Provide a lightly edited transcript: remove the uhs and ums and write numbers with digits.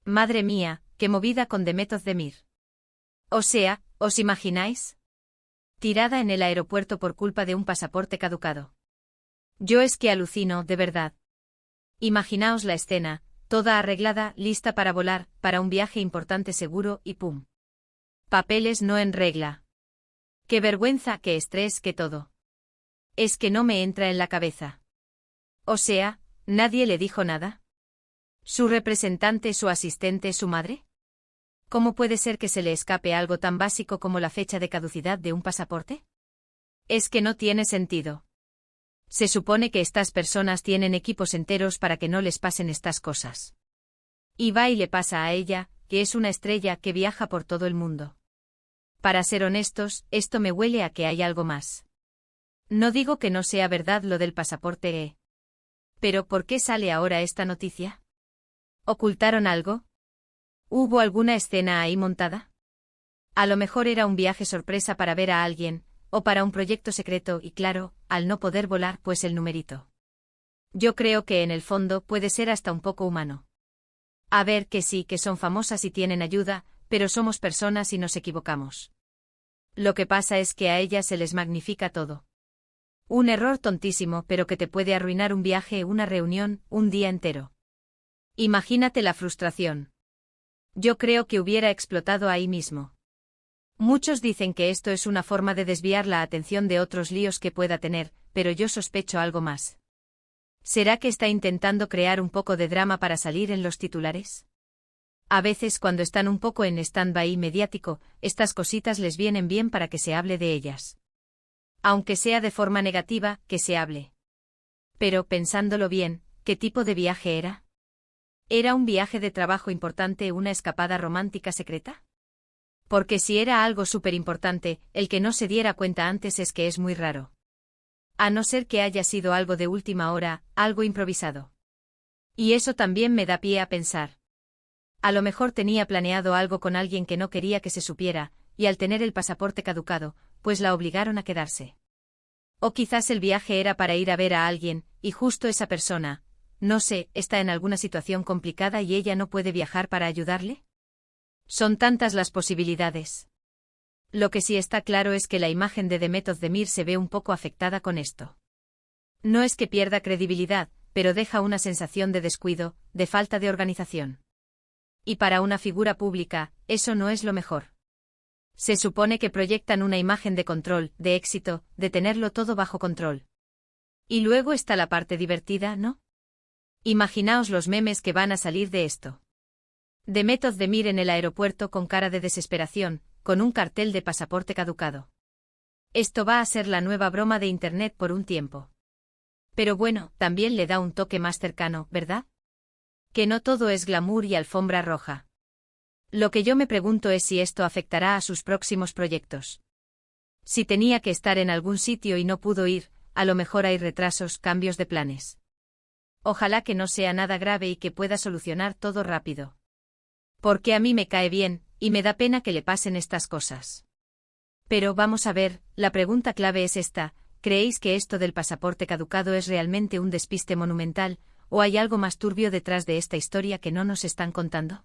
Madre mía, qué movida con Demet Özdemir. O sea, ¿os imagináis? Tirada en el aeropuerto por culpa de un pasaporte caducado. Yo es que alucino, de verdad. Imaginaos la escena, toda arreglada, lista para volar, para un viaje importante seguro y ¡pum! Papeles no en regla. Qué vergüenza, qué estrés, qué todo. Es que no me entra en la cabeza. O sea, ¿nadie le dijo nada? ¿Su representante, su asistente, su madre? ¿Cómo puede ser que se le escape algo tan básico como la fecha de caducidad de un pasaporte? Es que no tiene sentido. Se supone que estas personas tienen equipos enteros para que no les pasen estas cosas. Y va y le pasa a ella, que es una estrella que viaja por todo el mundo. Para ser honestos, esto me huele a que hay algo más. No digo que no sea verdad lo del pasaporte. Pero ¿por qué sale ahora esta noticia? ¿Ocultaron algo? ¿Hubo alguna escena ahí montada? A lo mejor era un viaje sorpresa para ver a alguien, o para un proyecto secreto y claro, al no poder volar pues el numerito. Yo creo que en el fondo puede ser hasta un poco humano. A ver que sí que son famosas y tienen ayuda, pero somos personas y nos equivocamos. Lo que pasa es que a ellas se les magnifica todo. Un error tontísimo pero que te puede arruinar un viaje, una reunión, un día entero. Imagínate la frustración. Yo creo que hubiera explotado ahí mismo. Muchos dicen que esto es una forma de desviar la atención de otros líos que pueda tener, pero yo sospecho algo más. ¿Será que está intentando crear un poco de drama para salir en los titulares? A veces cuando están un poco en stand-by mediático, estas cositas les vienen bien para que se hable de ellas. Aunque sea de forma negativa, que se hable. Pero, pensándolo bien, ¿qué tipo de viaje era? ¿Era un viaje de trabajo importante, una escapada romántica secreta? Porque si era algo súper importante, el que no se diera cuenta antes es que es muy raro. A no ser que haya sido algo de última hora, algo improvisado. Y eso también me da pie a pensar. A lo mejor tenía planeado algo con alguien que no quería que se supiera, y al tener el pasaporte caducado, pues la obligaron a quedarse. O quizás el viaje era para ir a ver a alguien, y justo esa persona, no sé, está en alguna situación complicada y ella no puede viajar para ayudarle. Son tantas las posibilidades. Lo que sí está claro es que la imagen de Demet Özdemir se ve un poco afectada con esto. No es que pierda credibilidad, pero deja una sensación de descuido, de falta de organización. Y para una figura pública, eso no es lo mejor. Se supone que proyectan una imagen de control, de éxito, de tenerlo todo bajo control. Y luego está la parte divertida, ¿no? Imaginaos los memes que van a salir de esto. Demet Özdemir en el aeropuerto con cara de desesperación, con un cartel de pasaporte caducado. Esto va a ser la nueva broma de Internet por un tiempo. Pero bueno, también le da un toque más cercano, ¿verdad? Que no todo es glamour y alfombra roja. Lo que yo me pregunto es si esto afectará a sus próximos proyectos. Si tenía que estar en algún sitio y no pudo ir, a lo mejor hay retrasos, cambios de planes. Ojalá que no sea nada grave y que pueda solucionar todo rápido. Porque a mí me cae bien, y me da pena que le pasen estas cosas. Pero vamos a ver, la pregunta clave es esta: ¿creéis que esto del pasaporte caducado es realmente un despiste monumental, o hay algo más turbio detrás de esta historia que no nos están contando?